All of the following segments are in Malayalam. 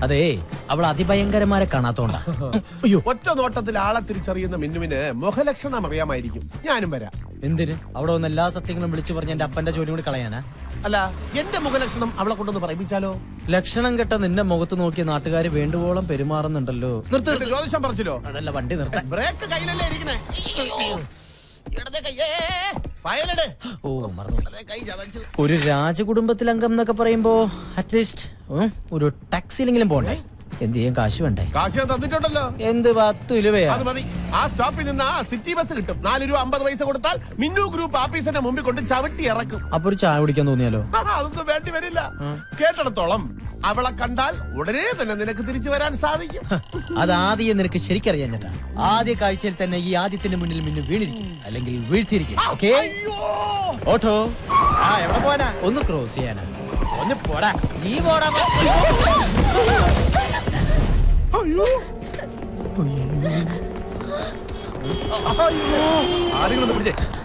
അതെ, അവൾ അതിഭയങ്കരമാരെ കാണാത്തോണ്ടാ. അയ്യോ, ഒറ്റ നോട്ടത്തിൽ ആളെ തിരിച്ചറിയുന്ന മിന്നുവിന് മുഖലക്ഷണം അറിയാമായിരിക്കും. ഞാനും വരാം. എന്തിന്? അവിടെ വന്ന് എല്ലാ സത്യങ്ങളും വിളിച്ചു പറഞ്ഞ എന്റെ അപ്പന്റെ ജോലി കൂടി കളയാനാ? അല്ല, എന്റെ മുഖലക്ഷണം അവളെ കൊണ്ടൊന്ന് പറയിപ്പിച്ചാലോ? ലക്ഷണം കെട്ട നിന്റെ മുഖത്ത് നോക്കിയ നാട്ടുകാര് വേണ്ടുവോളം പെരുമാറുന്നുണ്ടല്ലോ. ജ്യോതിഷം പറിച്ചല്ലോ. അതല്ല, വണ്ടി നിർത്താൻ. ബ്രേക്ക് കയ്യിലല്ലേ ഇരിക്കണേ? ഓ, മറന്നു. ഒരു രാജകുടുംബത്തിൽ അംഗം എന്നൊക്കെ പറയുമ്പോ അറ്റ്ലീസ്റ്റ് ഒരു ടാക്സിയിലെങ്കിലും പോണ്ടേ? എന്ത് ചെയ്യാൻ കാശ് വേണ്ടേ? കാശ് തന്നിട്ടുണ്ടല്ലോ. എന്ത് 10 രൂപയാ? അത് മതി. ആ സ്റ്റോപ്പിൽ നിന്ന് സിറ്റി ബസ് കിട്ടും. 4 രൂപ 50 പൈസ കൊടുത്താൽ മിന്നു ഗ്രൂപ്പ് ഓഫീസിന്റെ മുമ്പിൽ കൊണ്ട് ചവിട്ടി ഇറക്കും. അപ്പൊ ഒരു ചായ കുടിക്കാൻ തോന്നിയാലോ? അതൊന്നും വേണ്ടി വരില്ല. കേട്ടിടത്തോളം അവളെ കണ്ടാൽ ഉടനെ തന്നെ നിനക്ക് തിരിച്ചു വരാൻ സാധിക്കും. അതാദ്യം നിനക്ക് ശരിക്കറിയാൻ ചേട്ടാ. ആദ്യ കാഴ്ചയിൽ തന്നെ ഈ ആദ്യത്തിന്റെ മുന്നിൽ മിന്നു വീണിരിക്കും, അല്ലെങ്കിൽ വീഴ്ത്തിയിരിക്കും. ഓട്ടോ എവിടെ പോവാനാ? ഒന്ന് ക്രോസ് ചെയ്യാനാ. ഒന്ന് പോടാ. നീ പോടാ.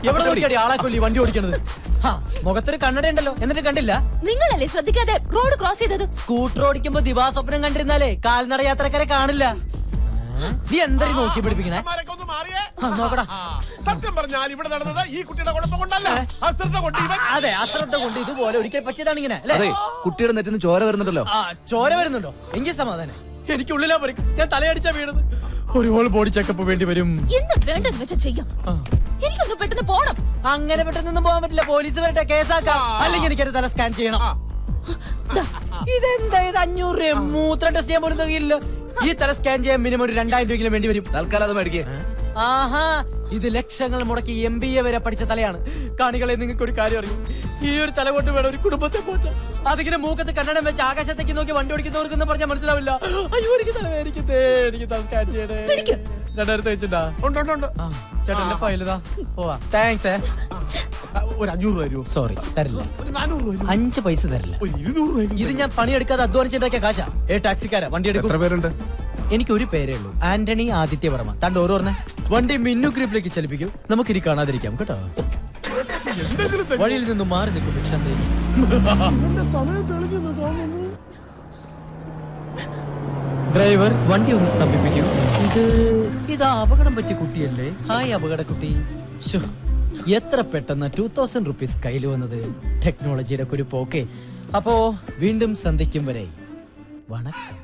എവിടെ നോക്കിയാടി ആളെ കൊല്ലി വണ്ടി ഓടിക്കണത്? മുഖത്തൊരു കണ്ണട ഉണ്ടല്ലോ, എന്നിട്ട് കണ്ടില്ല? നിങ്ങളല്ലേ ശ്രദ്ധിക്കാതെ റോഡ് ക്രോസ് ചെയ്തത്? സ്കൂട്ടർ ഓടിക്കുമ്പോ ദിവാസ്വപ്നം കണ്ടിരുന്നാലേ കാൽനട യാത്രക്കാരെ കാണില്ല. നീ എന്തായാലും നോക്കി പിടിപ്പിക്കണേ. നോക്കടാ. സത്യം പറഞ്ഞാൽ ഇവിടെ നടന്നത് ഈ കുട്ടിയുടെ കുഴപ്പം കൊണ്ടല്ല, അശ്രദ്ധ കൊണ്ട്. അതെ, അശ്രദ്ധ കൊണ്ട് ഇതുപോലെ ഒരിക്കൽ പറ്റിയതാണ് ഇങ്ങനെ. അതെ, കുട്ടിയുടെ നെറ്റിന് ചോര വരുന്നുണ്ടല്ലോ. ചോര വരുന്നുണ്ടോ? എങ്കിൽ സമാധാനം. എനിക്കുള്ളിലാ പറിക്കും. ഞാൻ തലയടിച്ചാ വീണത്. ഒരു ഹോൾ ബോഡി ചെക്കപ്പ് വേണ്ടി വരും. എന്ത് വേണ്ടെന്ന് വെച്ചാ ചെയ്യാം. എനിക്കൊന്ന് പെട്ടെന്ന് പോണം. അങ്ങനെ പെട്ടെന്നൊന്നും പോകാൻ പറ്റില്ല. പോലീസ് വരട്ടെ, കേസാക്കാം. അല്ലെങ്കിൽ എനിക്കൊരു തല സ്കാൻ ചെയ്യണം. ഇതെന്താ ഇത്? 500 രൂപ മൂത്രം ടെസ്റ്റ് ചെയ്യാൻ പോലും തികയില്ല. ഈ തല സ്കാൻ ചെയ്യാൻ മിനിമം ഒരു 2000 രൂപയെങ്കിലും വേണ്ടി വരും. തൽക്കാലം അത് മേടിക്കേ. ആഹാ, ഇത് ലക്ഷങ്ങൾ മുടക്കി MBA വരെ പഠിച്ച തലയാണ്. കാണികളെ, നിങ്ങൾക്ക് ഒരു കാര്യം അറിയും. ഈ ഒരു തല കൊണ്ട് വേണം ഒരു കുടുംബത്തെ പോറ്റാൻ. അതിങ്ങനെ മൂക്കത്ത് കണ്ണടം വെച്ച് ആകാശത്തേക്ക് നോക്കി വണ്ടി ഓടിക്കുന്നവർക്കൊന്നും പറഞ്ഞാൽ മനസ്സിലാവില്ല. അയ്യോ, എനിക്ക് തലവേദനിക്കുന്നേ, എനിക്ക് തല സ്കാൻ ചെയ്യണേ. 2000 വെച്ചിട്ടാ? ചേട്ടന്റെ ഫയലിതാ. പോവാ. താങ്ക്സ്. ഒരു 500 രൂപ തരുമോ? സോറി, തരില്ല. 400 രൂപ. 5 പൈസ തരില്ല. 200 രൂപ. ഇത് ഞാൻ പണിയെടുക്കാതെ അധ്വാനിച്ചിട്ടൊക്കെ കാശാ. ടാക്സിക്കാരാ, വണ്ടി എടുക്കും. എത്ര പേരുണ്ട്? എനിക്ക് ഒരു പേരേ ഉള്ളൂ, ആന്റണി ആദിത്യവർമ്മ. തന്റെ ഓരോ പറഞ്ഞേ വണ്ടി മിന്നു ഗ്രിപ്പിലേക്ക് ചലിപ്പിക്കൂ. നമുക്കിനി കാണാതിരിക്കാം കേട്ടോ. വഴിയിൽ നിന്നും മാറി നിൽക്കും ഭിക്ഷ. ഡ്രൈവർ, വണ്ടി ഒന്ന് സ്തംഭിപ്പിക്കൂ. ഇത് അപകടം പറ്റിയ കുട്ടിയല്ലേ? ഹായ് അപകട കുട്ടി. എത്ര പെട്ടെന്ന് 2000 റുപ്പീസ് കയ്യിൽ വന്നത്. ടെക്നോളജിയുടെ ഒരു പോക്കെ. അപ്പോ വീണ്ടും സന്ധിക്കും വരെ വണക്കം.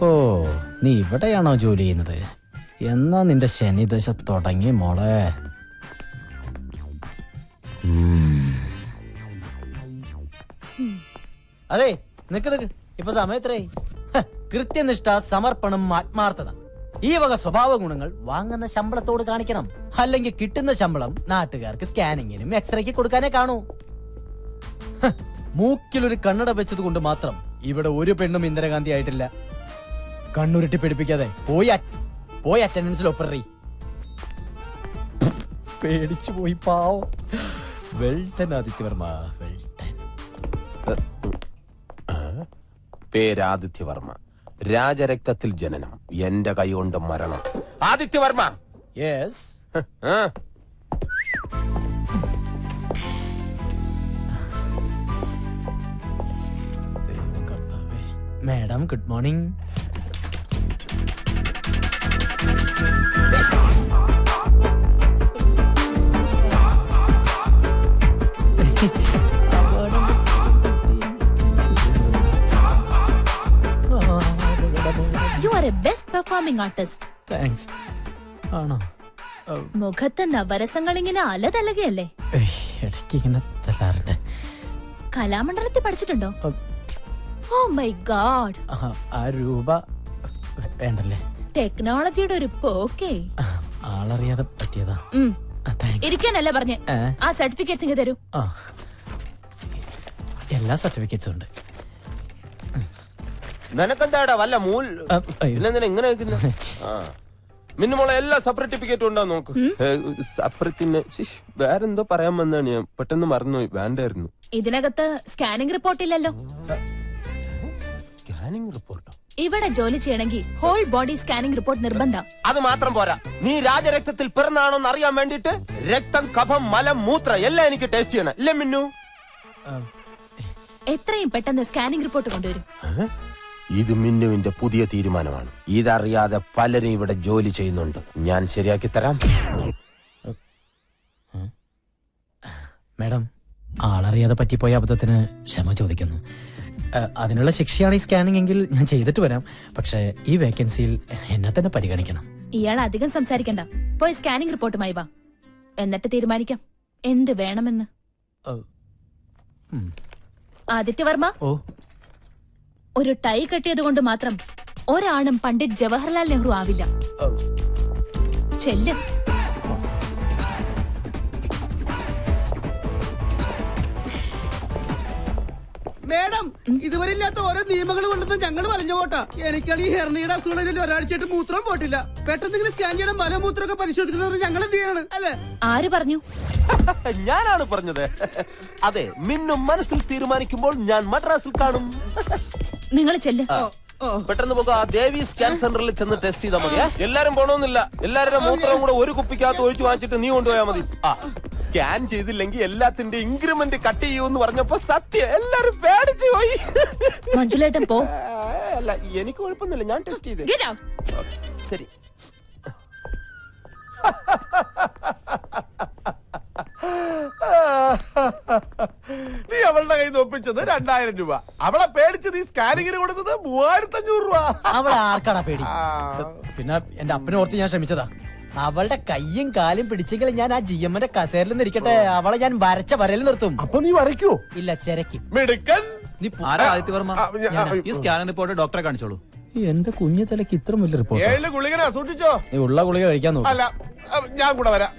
ഓ, നീ ഇവിടെയാണോ ജോലി ചെയ്യുന്നത്? എന്നാ നിന്റെ ശനിദശ തുടങ്ങി മോളെ. അതെ, നിക്ക്. ഇപ്പൊ സമയം എത്രയായി? കൃത്യനിഷ്ഠ, സമർപ്പണം, ആത്മാർത്ഥത, ഈ വക സ്വഭാവ ഗുണങ്ങൾ വാങ്ങുന്ന ശമ്പളത്തോട് കാണിക്കണം. അല്ലെങ്കിൽ കിട്ടുന്ന ശമ്പളം നാട്ടുകാർക്ക് സ്കാനിങ്ങിനും എക്സ്റേക്ക് കൊടുക്കാനേ കാണൂ. മൂക്കിലൊരു കണ്ണട വെച്ചത് കൊണ്ട് മാത്രം ഇവിടെ ഒരു പെണ്ണും ഇന്ദിരാഗാന്ധി ആയിട്ടില്ല. കണ്ണുരുട്ടി പിടിപ്പിക്കാതെ പോയി അറ്റൻഡൻസിൽ ഒപ്പറി. പേടിച്ചു പോയി പാവം. വെൽട്ടൻ ആദിത്യവർമ്മ. വെൽട്ടൻ. പേരാദിത്യവർമ്മ. രാജരക്തത്തിൽ ജനനം, എന്റെ കൈകൊണ്ട് മരണം. Adityavarma. Yes. Madam, good morning. You are a best performing artist. Thanks. ആണോ? മുഖത്ത് നവരസങ്ങൾ ഇങ്ങനെ അലതലകയല്ലേ? ഇടയ്ക്ക് ഇങ്ങനെ തരാറുണ്ട്. കലാമണ്ഡലത്തിൽ പഠിച്ചിട്ടുണ്ടോ? Oh my god. ആ രൂപ വേണ്ടല്ലേ? ടെക്നോളജിയുടെ ഒരു പോക്കേ. ആളറിയാതെ പറ്റിയതാ. ഇരിക്കാനല്ല പറഞ്ഞേ. ആ സർട്ടിഫിക്കറ്റ്സ് ഇങ്ങ് തരൂ. എല്ലാ സർട്ടിഫിക്കറ്റ്സും ഉണ്ട്. നിനക്കെന്താടാ വല്ല മൂൽ ഇങ്ങനെ മിന്നുമോളെ എല്ലാ സർട്ടിഫിക്കറ്റും ഉണ്ടാ നോക്ക്. സപ്രത്തിന് വേറെന്തോ പറയാൻ വന്നാണ് ഞാൻ പെട്ടെന്ന് മറന്നുപോയി. വേണ്ടായിരുന്നു. ഇതിനകത്ത് സ്കാനിംഗ് റിപ്പോർട്ട് ഇല്ലല്ലോ. സ്കാനിംഗ് റിപ്പോർട്ടോ? ഇവിടെ ജോലി ചെയ്യണമെങ്കിൽ ഹോൾ ബോഡി സ്കാനിംഗ് റിപ്പോർട്ട് നിർബന്ധം. അത് മാത്രം പോരാ, നീ രാജരക്തത്തിൽ പിറന്നാണോന്ന് അറിയാൻ വേണ്ടിട്ട് രക്തം, കഫം, മലം, മൂത്ര എല്ലാം എനിക്ക് ടേസ്റ്റ് ചെയ്യണം. ഇല്ലേ മിന്നു? എത്രയും പെട്ടെന്ന് സ്കാനിംഗ് റിപ്പോർട്ട് കൊണ്ടുവരും. ഇത് മിന്നുവിന്റെ പുതിയ തീരുമാനമാണ്. ഇതറിയാതെ പലരും ഇവിടെ ജോലി ചെയ്യുന്നുണ്ട്. ഞാൻ ശരിയാക്കി തരാം. മാഡം, ആളറിയാതെ പറ്റിപ്പോയ അബദ്ധത്തിന് ക്ഷമ ചോദിക്കുന്നു. അതിനുള്ള ശിക്ഷയാണ് ഈ സ്കാനിംഗ് എങ്കിൽ ഞാൻ ചെയ്തിട്ട് വരാം. പക്ഷേ ഈ വേക്കൻസിയിൽ എന്നെ തന്നെ പരിഗണിക്കണം. ഇയാൾ അധികം സംസാരിക്കണ്ട, പോയി സ്കാനിംഗ് റിപ്പോർട്ടുമായി വാ. എന്നിട്ട് തീരുമാനിക്കാം എന്ത് വേണമെന്ന്. ആദിത്യവർമ്മ, ഒരു ടൈ കെട്ടിയത് കൊണ്ട് മാത്രം ഒരാണും പണ്ഡിറ്റ് ജവഹർലാൽ നെഹ്റു ആവില്ല. ചെല്ല്. മേഡം, ഇതുവരെ ഇല്ലാത്ത ഓരോ നിയമങ്ങൾ കൊണ്ടുവന്ന് ഞങ്ങൾ വലഞ്ഞു പോട്ടാ. എനിക്കാണ് ഈ ഹെർണിയുടെ അസുഖങ്ങളിൽ ഒരാഴ്ചയായിട്ട് മൂത്രം പോട്ടില്ല. പെട്ടെന്ന് ഇങ്ങനെ സ്കാൻ ചെയ്യണം, മലമൂത്രമൊക്കെ പരിശോധിക്കുന്നത് ഞങ്ങൾ എന്ത് ചെയ്യണം അല്ലേ? ആര് പറഞ്ഞു? ഞാനാണ് പറഞ്ഞത്. അതെ, മിന്നു മനസ്സിൽ തീരുമാനിക്കുമ്പോൾ ഞാൻ മദ്രാസിൽ കാണും. നിങ്ങൾ ചെല്ല്. പെട്ടെന്ന് പോകാം. ദേവി സ്കാൻ സെന്ററിൽ ചെന്ന് ടെസ്റ്റ് ചെയ്താൽ മതിയാ. എല്ലാരും പോണോന്നില്ല. എല്ലാവരുടെ മൂത്രവും കൂടെ ഒരു കുപ്പിക്കകത്ത് ഒഴിച്ചു വാങ്ങിച്ചിട്ട് നീ കൊണ്ടുപോയാൽ മതി. സ്കാൻ ചെയ്തില്ലെങ്കിൽ എല്ലാത്തിന്റെ ഇൻക്രിമെന്റ് കട്ട് ചെയ്യൂന്ന് പറഞ്ഞപ്പോ സത്യം എല്ലാരും പേടിച്ചു പോയി. മഞ്ജുലേട്ടൻ പോ. അല്ല, എനിക്ക് കുഴപ്പമൊന്നുമില്ല, ഞാൻ ടെസ്റ്റ് ചെയ്ത്. Get out. ശരി. നീ അവളുടെ കയ്യിൽ നിന്ന് ഒപ്പിച്ചത് 2000 രൂപ. അവളെ പേടിച്ച് നീ സ്കാനിങ്ങിന് കൊടുത്തത് 3500 രൂപ. അവളെ ആർക്കാടാ പേടി? പിന്നെ എന്റെ അപ്പനെ ഓർത്ത് ഞാൻ ശ്രമിച്ചതാ. അവളുടെ കയ്യും കാലും പിടിച്ചെങ്കിൽ ഞാൻ ആ GM-ന്റെ കസേരയിൽ നിന്നിരിക്കട്ടെ, അവളെ ഞാൻ വരച്ച വരയിൽ നിർത്തും. അപ്പൊ നീ വരയ്ക്കോ? ഇല്ല, ചെരക്കും. മിടുക്കൻ. നീ ആരാ ആദിത്യവർമ്മ? ഈ സ്കാനിംഗ് റിപ്പോർട്ട് ഡോക്ടറെ കാണിച്ചോളൂ. എന്റെ കുഞ്ഞു തലക്ക് ഇത്ര വലിയ റിപ്പോർട്ട്. 7 ഗുളികനാ, സൂക്ഷിച്ചോ. നീ ഉള്ള ഗുളിക കഴിക്കാൻ നോക്കും. അല്ല, ഞാൻ കൂടെ വരാം.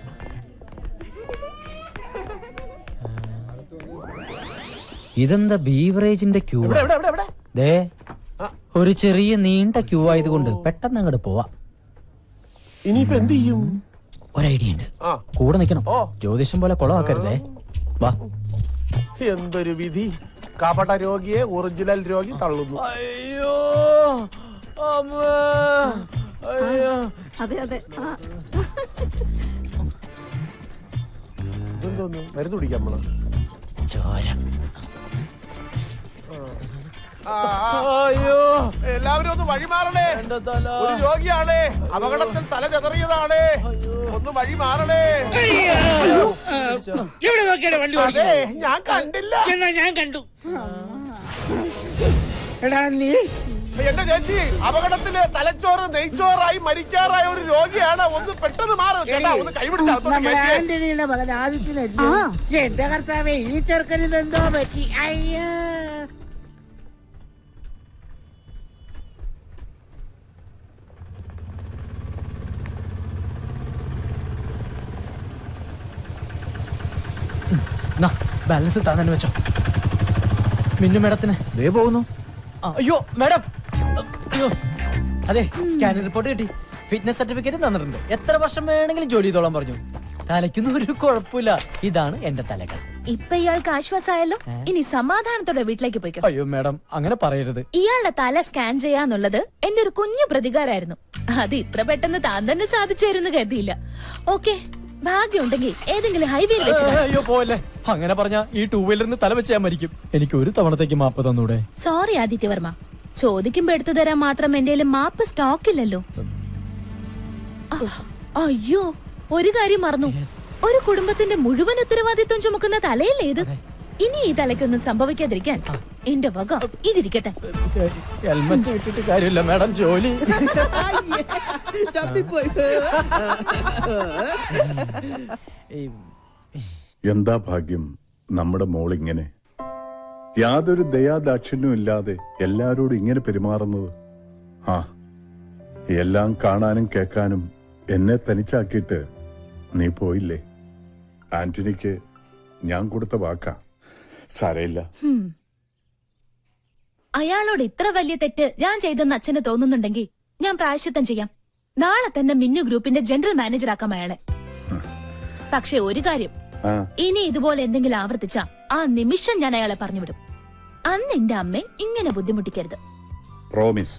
ഇതെന്താ ബീവറേജിന്റെ ക്യൂ? ദേ, ഒരു ചെറിയ നീണ്ട ക്യൂ ആയതുകൊണ്ട് പെട്ടെന്ന് അങ്ങോട്ട് പോവാ. ഇനിയിപ്പോ എന്ത് ചെയ്യും? ഒരു ഐഡിയ ഉണ്ട്. കൂടെ നിക്കണം. ജ്യോതിഷം പോലെ കുളമാക്കരുതേ. വാ. എന്തൊരു വിധി! കപട രോഗിയെ ഒറിജിനൽ രോഗി തള്ളുന്നു. അയ്യോ, അയ്യോ. അതെ അതെ. ഇതെന്തോന്നു? മരുന്ന് കുടിക്കാൻ പോണോ? ചോര. അയ്യോ, എല്ലാവരും ഒന്ന് വഴിമാറണേ. ഒരു രോഗിയാണ്, അപകടത്തിൽ തല ചെതറിയതാണ്. ഒന്ന് വഴി മാറണേ. എവിടെ നോക്കിയാണ് വണ്ടി അതെ, ഞാൻ കണ്ടില്ല. എന്നാ ഞാൻ കണ്ടു. എടാ നീ എന്റെ ചേച്ചി, അപകടത്തില് തലച്ചോറ് നെയ്ച്ചോറായി മരിക്കാറായ ഒരു രോഗിയാണ്. ഒന്ന് പെട്ടെന്ന് മാറും ചേട്ടാ, ഒന്ന് നമ്മുടെ കൈപിടിച്ച. ആന്റണിയുടെ മകൻ ആദിത്യനല്ലോ. എന്റെ കർത്താവേ, ഈ ചെറുക്കന് ഇതെന്തോ പറ്റി. അയ്യോ, ബാലൻസ് തന്നെ വെച്ചോ. മിന്നു മേഡത്തിന് ദേ പോകുന്നു. അയ്യോ മേഡം, അയ്യോ. അതെ, സ്കാനിംഗ് റിപ്പോർട്ട് കിട്ടി, ഫിറ്റ്നസ് സർട്ടിഫിക്കറ്റ് തന്നിട്ടുണ്ട്. എത്ര വർഷം വേണമെങ്കിലും ജോലി ചെയ്തോളാൻ പറഞ്ഞു. തലയ്ക്കൊന്നും ഒരു കുഴപ്പമില്ല. ഇതാണ് എന്റെ തലകൾ. ഇപ്പൊ ഇയാൾക്ക് ആശ്വാസമായല്ലോ. ഇനി സമാധാനത്തോടെ വീട്ടിലേക്ക് പോയിക്കോ. അയ്യോ മേഡം, അങ്ങനെ പറയരുത്. ഇയാളുടെ തല സ്കാൻ ചെയ്യാന്നുള്ളത് എന്റെ ഒരു കുഞ്ഞു പ്രതികാരായിരുന്നു. അത് ഇത്ര പെട്ടെന്ന് താൻ തന്നെ സാധിച്ചു കരുതിയില്ല. ഓക്കെ, ഭാഗ്യമുണ്ടെങ്കിൽ ഏതെങ്കിലും ഹൈവേയിൽ വെച്ച് അയ്യോ പോലെ അങ്ങനെ പറഞ്ഞ ഈ 2 വീലറിന് തല വെച്ച് ഞാൻ മരിക്കും. എനിക്ക് ഒരു തവണത്തേക്ക് മാപ്പ് തന്നൂടെ? സോറി ആദിത്യവർമ്മ, ചോദിക്കുമ്പോ എടുത്തു തരാൻ മാത്രം എന്റെ മാപ്പ് സ്റ്റോക്ക് ഇല്ലല്ലോ. അയ്യോ, ഒരു കാര്യം മറന്നു. ഒരു കുടുംബത്തിന്റെ മുഴുവൻ ഉത്തരവാദിത്വം ചുമക്കുന്ന തലയല്ലേ ഇത്. ഇനി ഈ തലയ്ക്കൊന്നും സംഭവിക്കാതിരിക്കാൻ എന്റെ വക ഇതിരിക്കട്ടെ. ഹെൽമെറ്റ് ഇട്ടിട്ട് കാര്യമില്ല മാഡം, ജോലി. ചപ്പിപ്പോയി. എന്താ ഭാഗ്യം നമ്മുടെ മോളിങ്ങനെ യാതൊരു ദയാദാക്ഷിണ്യവും ഇല്ലാതെ എല്ലാരോടും ഇങ്ങനെ പെരുമാറുന്നത്. ആ, എല്ലാം കാണാനും കേൾക്കാനും എന്നെ തനിച്ചാക്കിയിട്ട് നീ പോയില്ലേ? ആന്റണിക്ക് ഞാൻ കൊടുത്ത വാക്കാ. സാരയില്ല. അയാളോട് ഇത്ര വലിയ തെറ്റ് ഞാൻ ചെയ്തെന്ന് അച്ഛന് തോന്നുന്നുണ്ടെങ്കിൽ ഞാൻ പ്രായശ്ചിത്തം ചെയ്യാം. നാളെ തന്നെ മിന്നു ഗ്രൂപ്പിന്റെ ജനറൽ മാനേജർ ആക്കാം അയാളെ. പക്ഷെ ഒരു കാര്യം, ഇനി ഇതുപോലെ എന്തെങ്കിലും ആവർത്തിച്ച ആ നിമിഷം ഞാൻ അയാളെ പറഞ്ഞുവിടും. അന്ന് എന്റെ അമ്മയെ ഇങ്ങനെ ബുദ്ധിമുട്ടിക്കരുത്. പ്രോമിസ്.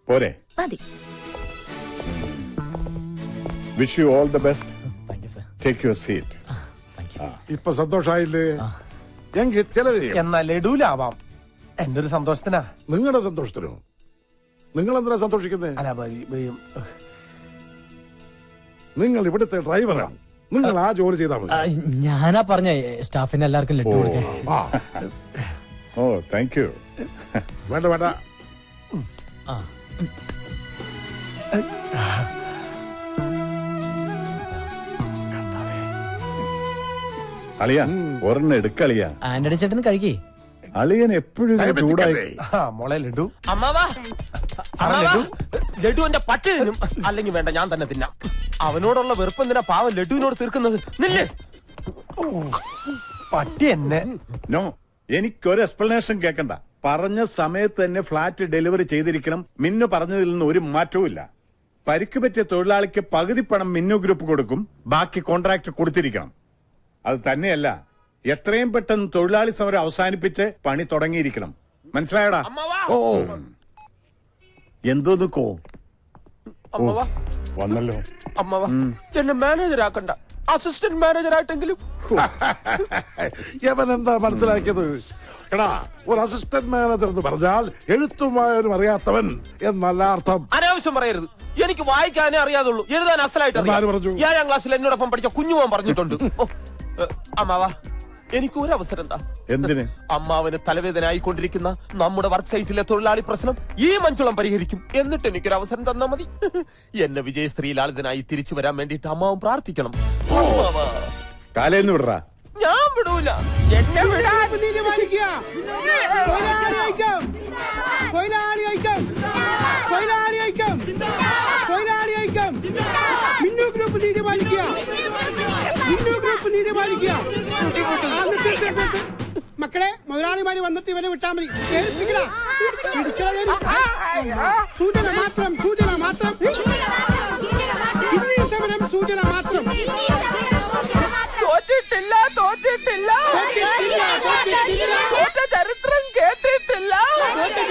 പോരെ? മതി. Wish you all the best. Thank you sir. Take your seat. ഇപ്പൊ സന്തോഷായില്ലേ? എങ്കിൽ ചെലവ് എന്നാ ലഡുലാവാം. എന്റെ ഒരു സന്തോഷത്തിനാ. നിങ്ങളുടെ സന്തോഷത്തിനോ? നിങ്ങൾ എന്തിനാ സന്തോഷിക്കുന്നത്? നിങ്ങൾ ഇവിടുത്തെ ഡ്രൈവറാണ്. നിങ്ങൾ ആ ജോലി ചെയ്താൽ മതി. ഞാനാ പറഞ്ഞ സ്റ്റാഫിന് എല്ലാവർക്കും ലഡു കൊടുക്കാൻ. ഓ താങ്ക് യു. വേണ്ട വേണ്ട. അളിയ ഒരെണ്ണം എടുക്കളിയ. ആന്റണി ചേട്ടൻ കഴിക്കേ. അളിയൻ എപ്പോഴും ചൂടായി. മോളെ ലഡു. അമ്മാവാ, ലഡു എന്റെ പട്ടി തിന്നും. അല്ലെങ്കിൽ വേണ്ട, ഞാൻ തന്നെ തിന്നാം. അവനോടുള്ള വെറുപ്പ് എന്തിനാ പാവം ലഡുവിനോട് തീർക്കുന്നത്? നില്ലേ പട്ടി എന്നെ. നോ, എനിക്കൊരു എക്സ്പ്ലനേഷൻ കേൾക്കണ്ട. പറഞ്ഞ സമയത്ത് തന്നെ ഫ്ലാറ്റ് ഡെലിവറി ചെയ്തിരിക്കണം. മിന്നു പറഞ്ഞതിൽ നിന്ന് ഒരു മാറ്റവും ഇല്ല. പരിക്ക് പറ്റിയ തൊഴിലാളിക്ക് പകുതി പണം മിന്നു ഗ്രൂപ്പ് കൊടുക്കും, ബാക്കി കോൺട്രാക്ട് കൊടുത്തിരിക്കണം. അത് തന്നെയല്ല, എത്രയും പെട്ടെന്ന് തൊഴിലാളി സമരം അവസാനിപ്പിച്ച് പണി തുടങ്ങിയിരിക്കണം. മനസ്സിലായടാ? ഓ എന്തോ നിക്കോ വന്നല്ലോ. അമ്മവാ, എന്നെ മാനേജർ ആക്കണ്ട, അസിസ്റ്റന്റ് മാനേജർ ആയിട്ടെങ്കിലും. യവൻ എന്താ മനസ്സിലാക്കിയത്? എടാ, ഒരു അസിസ്റ്റന്റ് മാനേജർ എന്ന് പറഞ്ഞാൽ എഴുത്തും വായനയും അറിയാത്തവൻ എന്നല്ല അർത്ഥം. അനാവശ്യം പറയരുത്. എനിക്ക് വായിക്കാനേ അറിയാതുള്ളൂ, എഴുതാൻ അസലായിട്ട് അറിയാം. 7ാം ക്ലാസ്സിൽ എന്നോടൊപ്പം പഠിച്ച കുഞ്ഞുമോൻ പറഞ്ഞിട്ടുണ്ട്. അമ്മാവാ, എനിക്ക് ഒരു അവസരം എന്താ? എന്തിന്? അമ്മാവന് തലവേദന ആയിക്കൊണ്ടിരിക്കുന്ന നമ്മുടെ വർക്ക് സൈറ്റിലെ തൊഴിലാളി പ്രശ്നം ഈ മഞ്ചുളം പരിഹരിക്കും. എന്നിട്ട് എനിക്കൊരു അവസരം തന്നാ മതി. എന്നെ വിജയശ്രീ ലാളിതനായി തിരിച്ചു വരാൻ വേണ്ടിട്ട് അമ്മാവൻ പ്രാർത്ഥിക്കണം. കാലേന്ന് വിടറാ. ഞാൻ വിടൂല. എന്നെ വിടാൻ മിന്നു ഗ്രൂപ്പ് നീതി പാലിക്കുക. മിന്നു ഗ്രൂപ്പ് നീതി പാലിക്കുക. മക്കളെ, മുതലാളിമാര് വന്നിട്ട് ഇവനെ വിട്ടാ മതി. സൂചന മാത്രം, സൂചന മാത്രം, സമരം സൂചന മാത്രം. തോറ്റിട്ടില്ല, തോറ്റിട്ടില്ല, തോറ്റ ചരിത്രം കേട്ടിട്ടില്ല,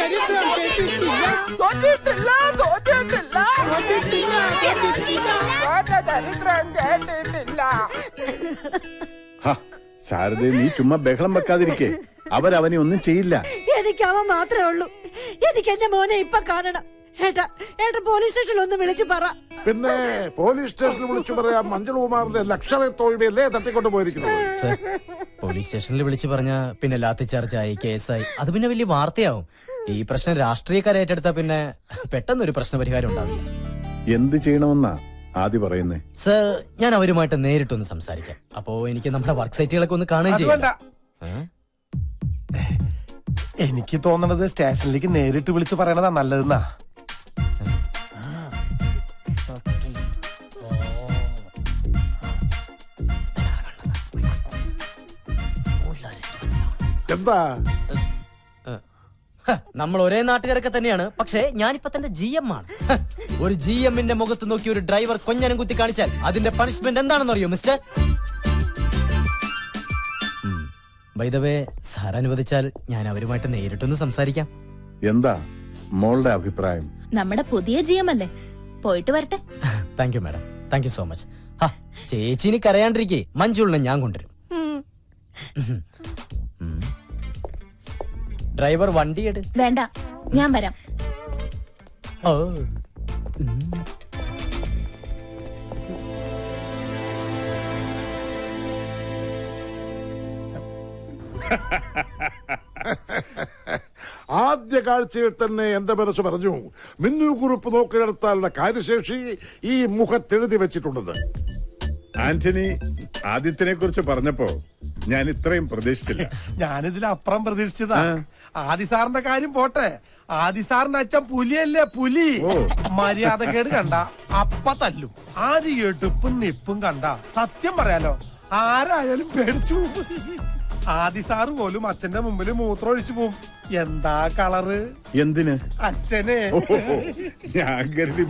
ചരിത്രം കേട്ടിട്ടില്ല, തോറ്റിട്ടില്ല, തോറ്റിട്ടില്ല, തോറ്റ ചരിത്രം കേട്ടിട്ടില്ല. ശാരദ, നീ ചുമ്മാ ബഹളം വെക്കാതിരിക്കേ. അവരവനെ ഒന്നും ചെയ്യില്ല. എനിക്ക് അവൻ മാത്രമേ ഉള്ളൂ. എനിക്ക് എന്റെ മോനെ ഇപ്പൊ കാണണം. ഏട്ടാ, പോലീസ് സ്റ്റേഷനിൽ ഒന്ന് വിളിച്ചു പറ. പിന്നെ പോലീസ് സ്റ്റേഷനിൽ വിളിച്ചു പറയാം. മഞ്ജുൾ കുമാറിന്റെ ലക്ഷറി തോൽവിയല്ലേ തട്ടിക്കൊണ്ട് പോയിരിക്കുന്നത്. പോലീസ് സ്റ്റേഷനിൽ വിളിച്ചു പറഞ്ഞ പിന്നെ ലാത്തി ചാർജായി, കേസായി. അത് പിന്നെ വലിയ വാർത്തയാവും. ഈ പ്രശ്നം രാഷ്ട്രീയക്കാരെ ഏറ്റെടുത്താ പിന്നെ പെട്ടെന്നൊരു പ്രശ്നപരിഹാരം ഉണ്ടാവില്ല. എന്ത് ചെയ്യണമെന്നാ ആദ്യം പറയുന്നേ? സർ, ഞാൻ അവരുമായിട്ട് നേരിട്ടൊന്ന് സംസാരിക്കാം. അപ്പോ എനിക്ക് നമ്മുടെ വർക്ക് സൈറ്റുകളൊക്കെ ഒന്ന് കാണുകയും ചെയ്യാം. എനിക്ക് തോന്നണത് സ്റ്റേഷനിലേക്ക് നേരിട്ട് വിളിച്ചു പറയണതാ നല്ലതെന്നാ. എന്താ? നമ്മൾ ഒരേ നാട്ടുകാരൊക്കെ തന്നെയാണ്. പക്ഷേ ഞാനിപ്പോ തന്നെ GM ആണ്. ഒരു GMന്റെ മുഖത്ത് നോക്കി ഒരു ഡ്രൈവർ കൊഞ്ഞനം കുത്തി കാണിച്ചാൽ അതിന്റെ പണിഷ്മെന്റ് എന്താണെന്ന് അറിയോ mister? By the way, sir അനുവദിച്ചാൽ ഞാൻ അവരുമായിട്ട് നേരിട്ടൊന്ന് സംസാരിക്കാം. എന്താ മോളുടെ അഭിപ്രായം? നമ്മുടെ പുതിയ GM അല്ലേ, പോയിട്ട് വരട്ടെ. Thank you madam, thank you so much. ചേച്ചിന് കരയാണ്ടിരിക്കേ, മഞ്ജുളിനെ ഞാൻ കൊണ്ടുവരും. ഡ്രൈവർ വണ്ടി എടു. വേണ്ട, ഞാൻ വരാം. ഓ ആദ്യ കാഴ്ചയിൽ തന്നെ എന്റെ മനസ്സ് പറഞ്ഞു, മിന്നു ഗ്രൂപ്പ് നോക്കിയെടുത്താലുള്ള കാര്യശേഷി ഈ മുഖത്തെഴുതി വെച്ചിട്ടുള്ളത്. ആന്റണി ആദിത്യനെ കുറിച്ച് പറഞ്ഞപ്പോ ഞാൻ ഇത്രയും പ്രതീക്ഷിച്ചില്ല. ഞാനിതിലപ്പുറം പ്രതീക്ഷിച്ചതാ. ആദിസാറിന്റെ കാര്യം പോട്ടെ, ആദിസാറിന്റെ അച്ഛൻ പുലിയല്ലേ, പുലി. മര്യാദക്കേട് കണ്ട അപ്പ തല്ലും. ആര് എടുപ്പും നിപ്പും കണ്ട സത്യം പറയാലോ ആരായാലും പേടിച്ചു. ആദിസാറ് പോലും അച്ഛന്റെ മുമ്പിൽ മൂത്രം ഒഴിച്ചു പോവും. എന്താ കളറ്? എന്തിന്? അച്ഛനെ. ഞാൻ കരുതി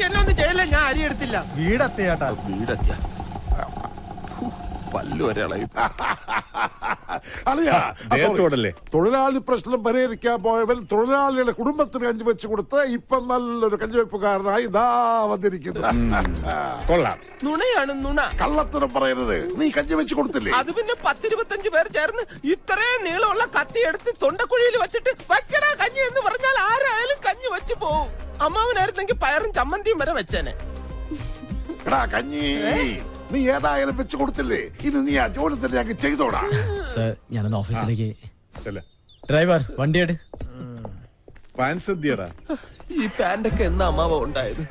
എന്നൊന്നും ചെയ്യല്ലേ, ഞാൻ അരി എടുത്തില്ല. വീടെത്തിയ ചേട്ടാ, വീടെത്തിയ പല്ലു ഒരാളായി. ദേഹത്തോടല്ലേ തൊഴിലാളി പ്രശ്നം പരിഹരിക്കാൻ പോയവൻ തൊഴിലാളിയുടെ കുടുംബത്തിന് കഞ്ഞി വെച്ച് കൊടുത്ത് ഇപ്പൊ നല്ലൊരു കഞ്ഞിവെപ്പുകാരനായി ഇതാ വന്നിരിക്കുന്നു. കൊള്ളാം. നുണയാണ് നുണ. കള്ളത്തരം പറയരുത്. നീ കഞ്ഞി വെച്ച് കൊടുത്തില്ലേ? അത് പിന്നെ 10-25 പേർ ചേർന്ന് ഇത്രയും നീളമുള്ള കത്തി എടുത്ത് തൊണ്ടക്കുഴിയിൽ വെച്ചിട്ട് വയ്ക്കടാ കഞ്ഞി എന്ന് പറഞ്ഞാൽ ആരായാലും കഞ്ഞി വെച്ച് പോവും. അമ്മാവനായിരുന്നെങ്കിൽ പയറും ചമ്മന്തിയും വരെ വെച്ചേനെ. കഞ്ഞി നീ ഏതായാലും വെച്ച് കൊടുത്തില്ലേ, ഇനി നീ ആ ജോലി തന്നെ ഞങ്ങൾ ചെയ്തോടാ. സർ, ഞാനൊന്ന് ഓഫീസിലേക്ക്. ഡ്രൈവർ, വണ്ടിയെട്. പാൻസദ്യടാ. ഈ പാൻഡൊക്കെ എന്നാ അമ്മാവ ഉണ്ടായത്?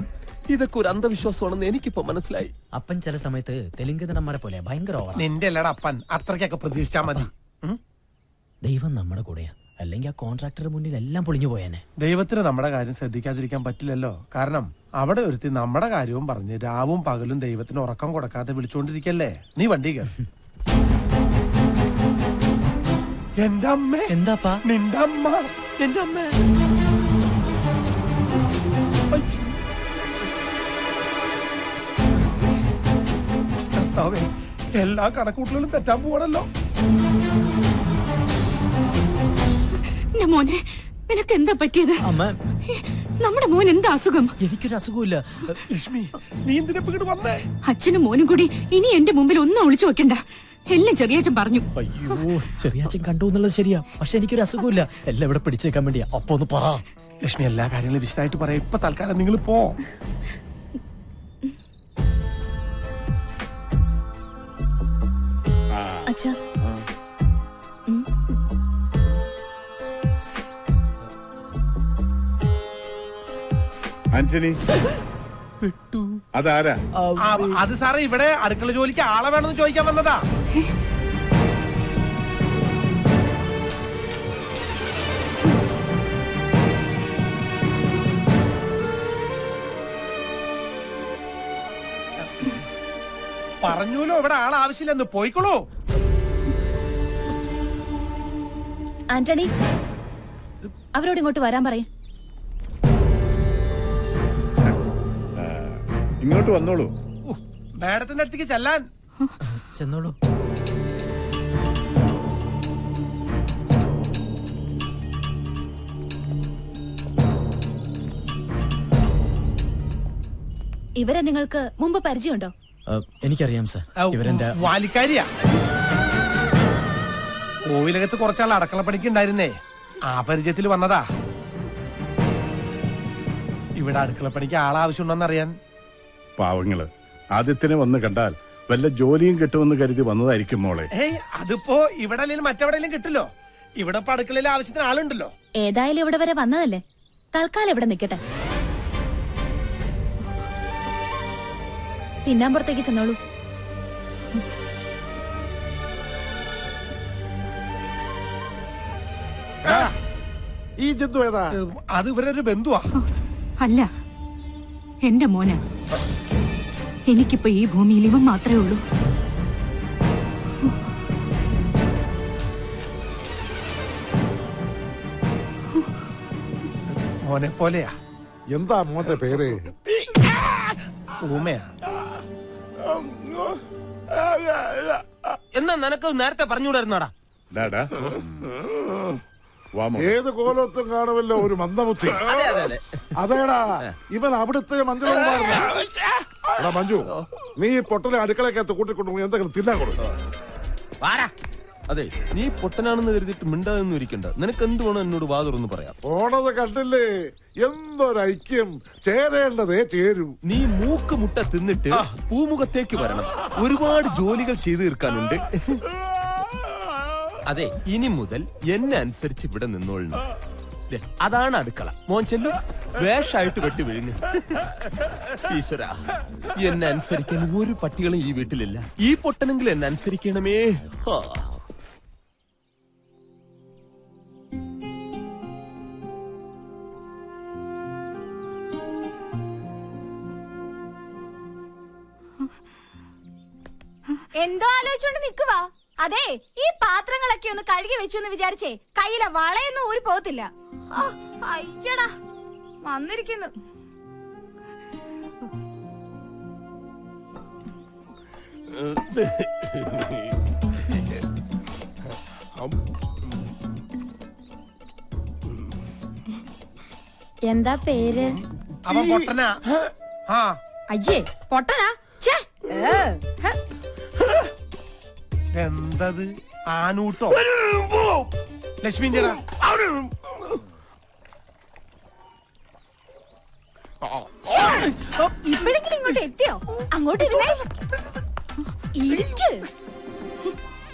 ഇതൊക്കെ ഒരു അന്ധവിശ്വാസമാണെന്ന് എനിക്കിപ്പോ മനസ്സിലായി. അപ്പൻ ചില സമയത്ത് തെലുങ്ക് നടന്മാരെ പോലെ ഭയങ്കര ഓവർ. നിന്റെ അല്ലടാ അപ്പൻ, അത്രയ്ക്കൊക്കെ പ്രതീക്ഷിച്ചാ മതി. ദൈവം നമ്മുടെ കൂടെയാ, അല്ലെങ്കിൽ ആ കോൺട്രാക്ടറുടെ മുന്നിൽ എല്ലാം പൊളിഞ്ഞു പോയേനെ. ദൈവത്തിന് നമ്മുടെ കാര്യം ശ്രദ്ധിക്കാതിരിക്കാൻ പറ്റില്ലല്ലോ. കാരണം അവിടെ ഒരുത്തി നമ്മുടെ കാര്യവും പറഞ്ഞ് രാവും പകലും ദൈവത്തിന് ഉറക്കം കൊടുക്കാതെ വിളിച്ചോണ്ടിരിക്കല്ലേ. നീ വണ്ടി കയറി. എന്റെ അമ്മ. എന്താപ്പാ? നിന്റെ അമ്മ. എന്റെ അമ്മ. എല്ലാ കണക്കൂട്ടലും തെറ്റാൻ പോവാണല്ലോ. മോനെ, നിനക്ക് എന്താ പറ്റിയത്? അമ്മ, നമ്മുടെ മോൻ എന്താ അസുഖം? എനിക്കൊരു അസുഖമില്ല. ലക്ഷ്മി, നീ എന്തിനാ ഇങ്ങോട്ട് വന്നേ? അച്ഛനും മോനും കൂടി ഇനി എന്റെ മുമ്പിൽ ഒന്നും ഒളിച്ചു വെക്കണ്ട. എല്ലാം ചെറിയച്ഛൻ പറഞ്ഞു. അയ്യോ, ചെറിയച്ഛൻ കണ്ടു എന്നുള്ളത് ശരിയാ, പക്ഷെ എനിക്കൊരു അസുഖമില്ല. എല്ലാം ഇവിടെ പിടിച്ചേക്കാൻ വേണ്ടിയാ. അപ്പൊ ഒന്ന് പറ ലക്ഷ്മി. എല്ലാ കാര്യങ്ങളും വിശദമായിട്ട് പറയാം. ഇപ്പൊ തൽക്കാലം നിങ്ങൾ പോ. അച്ഛാ, ആന്റണി, അതാരാ? അത് സാറേ, ഇവിടെ അടുക്കള ജോലിക്ക് ആളെ വേണമെന്ന് ചോദിക്കാൻ വന്നതാ. പറഞ്ഞൂലോ ഇവിടെ ആൾ ആവശ്യമില്ലെന്ന്. പോയിക്കോളൂ. ആന്റണി, അവരോട് ഇങ്ങോട്ട് വരാൻ പറയും. ഇങ്ങോട്ട് വന്നോളൂ. മാഡത്തിന്റെ അടുത്തേക്ക് ചെല്ലാൻ. ചെന്നോളൂ. ഇവരെ നിങ്ങൾക്ക് മുമ്പ് പരിചയമുണ്ടോ? എനിക്കറിയാം സർ, ഇവരെന്റെ വാലിക്കാരിയാ. കോവിലകത്ത് കുറച്ചാൾ അടുക്കളപ്പണിക്ക് ഉണ്ടായിരുന്നേ, ആ പരിചയത്തിൽ വന്നതാ. ഇവിടെ അടുക്കളപ്പണിക്ക് ആളാവശ്യമുണ്ടോന്നറിയാൻ. പാവങ്ങള് ആദ്യത്തിനെ വന്ന് കണ്ടാൽ വല്ല ജോലിയും കിട്ടുമെന്ന് കരുതി വന്നതായിരിക്കും മോളെ. അതിപ്പോ ഇവിടെ അല്ലെങ്കിൽ മറ്റെവിടെയെങ്കിലും കിട്ടില്ലോ. ഇവിടെ ഇപ്പൊ അടുക്കളയിൽ ആവശ്യത്തിന് ആളുണ്ടല്ലോ. ഏതായാലും ഇവിടെ വരെ വന്നതല്ലേ, തൽക്കാലം ഇവിടെ നിൽക്കട്ടെ. പിന്നാമ്പുറത്തേക്ക് ചെന്നോളൂ. ഈ ജന്തു ഏതാ? അത് ഇവരൊരു ബന്ധുവാ. അല്ല, എന്റെ മോന്. എനിക്കിപ്പോ ഈ ഭൂമിയിൽ ഇവൻ മാത്രമേ ഉള്ളൂ. മോനെ പോലെയാ. എന്താ മോന്റെ പേര്? ഊമയാ. എന്നാ നിനക്ക് നേരത്തെ പറഞ്ഞുകൂടായിരുന്നാടാ. ഏത് കോലത്തും കാണുമല്ലോ ഒരു മന്ദബുദ്ധി. അതേടാ, ഇവൻ അവിടുത്തെ മഞ്ജുകുമാരനാ. മഞ്ജു, നീ പൊട്ടലെ അടുക്കളക്കകത്ത് കൂട്ടിക്കൊണ്ടു എന്തെങ്കിലും തിന്നാൻ കൊടുക്കും. അതെ, നീ പൊട്ടനാണെന്ന് കരുതിയിട്ട് മിണ്ടാതൊന്നും ഇരിക്കണ്ട. നിനക്ക് എന്ത് വേണം എന്നോട് വാതുറന്ന് പറയാം. ഓണത് കണ്ടില്ലേ, എന്തൊരൈക്യം. ചേരേണ്ടതേ ചേരൂ. നീ മൂക്ക് മുട്ട തിന്നിട്ട് പൂമുഖത്തേക്ക് വരണം. ഒരുപാട് ജോലികൾ ചെയ്തു തീർക്കാനുണ്ട്. അതെ, ഇനി മുതൽ എന്നെ അനുസരിച്ച് ഇവിടെ നിന്നോളണം. അതാണ് അടുക്കള. മോൻ ചെല്ലും, വേഷായിട്ട് വെട്ടി വിഴുങ്ങ്. ഈശ്വര, എന്നെ അനുസരിക്കാൻ ഒരു പട്ടികളും ഈ വീട്ടിലില്ല. ഈ പൊട്ടനെങ്കിലും എന്നെ അനുസരിക്കണമേ. എന്തോ ആലോചിച്ചോണ്ട് നിക്കുവാ. അതെ, ഈ പാത്രങ്ങളൊക്കെ ഒന്ന് കഴുകി വെച്ചു എന്ന് വിചാരിച്ചേ കയ്യിലെ വളയൊന്നും ഊരി പോകത്തില്ല. അയ്യടാ, വന്നിരിക്കുന്നു. എന്താ പേര്? അവൻ പൊട്ടനാ. ആ അയ്യേ പൊട്ടനാ. ഛേ. എന്തത്? ആനൂട്ടോ? ലക്ഷ്മി ചേട്ടാ ഇപ്പോഴെങ്കിലും ഇങ്ങോട്ട് എത്തിയോ? അങ്ങോട്ട് ഇരുന്നേ. ഇരിക്ക്.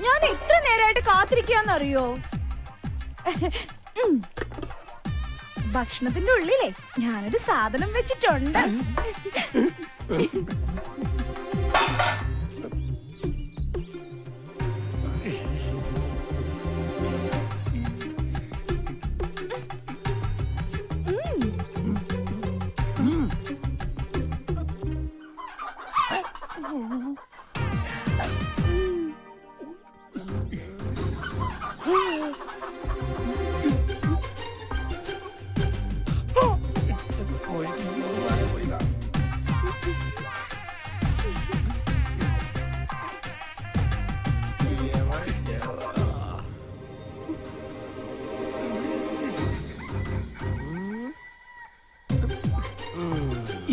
ഞാൻ എത്ര നേരമായിട്ട് കാത്തിരിക്കാന്നറിയോ? ഭക്ഷണത്തിന്റെ ഉള്ളിലേ ഞാനൊരു സാധനം വെച്ചിട്ടുണ്ട്.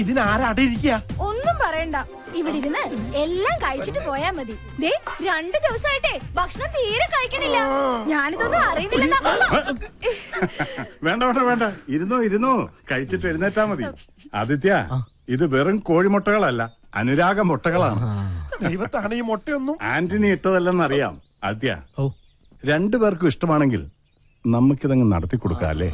ഇതിനാരാടെ ഇരിക്കുക? ഒന്നും പറയണ്ട, ഇവിടെ ഇരുന്ന് എല്ലാം കഴിച്ചിട്ട് പോയാ മതി. ദേ 2 ദിവസമായിട്ടേ ഭക്ഷണം തീരെ കഴിക്കണില്ല. ഞാനിതൊന്നും അറിയുന്നില്ല. വേണ്ട വേണ്ട വേണ്ട, ഇരുന്നോ കഴിച്ചിട്ട് എഴുന്നേറ്റാ മതി. ആദിത്യ, ഇത് വെറും കോഴിമുട്ടകളല്ല, അനുരാഗ മുട്ടകളാണ്. ദൈവത്താണ് ഈ മുട്ടയൊന്നും ആന്റണി ഇട്ടതല്ലെന്നറിയാം. ആദിത്യ, 2 പേർക്കും ഇഷ്ടമാണെങ്കിൽ നമുക്കിതങ്ങ് നടത്തി കൊടുക്കാം അല്ലേ?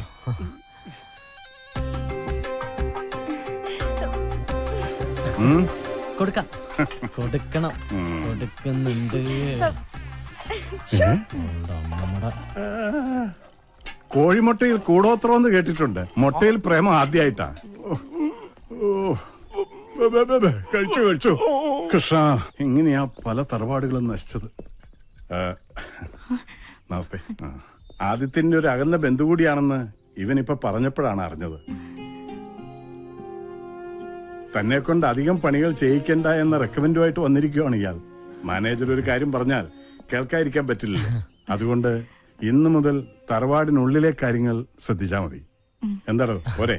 കൊടുക്കണം കൊടുക്കുന്നുണ്ട്. കോഴിമുട്ടയിൽ കൂടോത്രമെന്ന് കേട്ടിട്ടുണ്ട്, മുട്ടയിൽ പ്രേമം ആദ്യമായിട്ടാ. കഴിച്ചു കൃഷ്ണ, ഇങ്ങനെയാ പല തറവാടുകളും നശിച്ചത്. നമസ്തേ. ആദിത്യന്റെ ഒരു അകന്ന ബന്ധു കൂടിയാണെന്ന് ഇവനിപ്പൊ പറഞ്ഞപ്പോഴാണ് അറിഞ്ഞത്. തന്നെ കൊണ്ട് അധികം പണികൾ ചെയ്യിക്കണ്ട എന്ന റെക്കമെൻഡുമായിട്ട് വന്നിരിക്കുകയാണ് ഇയാൾ. മാനേജർ ഒരു കാര്യം പറഞ്ഞാൽ കേൾക്കാതിരിക്കാൻ പറ്റില്ലല്ലോ. അതുകൊണ്ട് ഇന്നു മുതൽ തറവാടിനുള്ളിലെ കാര്യങ്ങൾ ശ്രദ്ധിച്ചാ മതി. എന്താണോ പോരെ?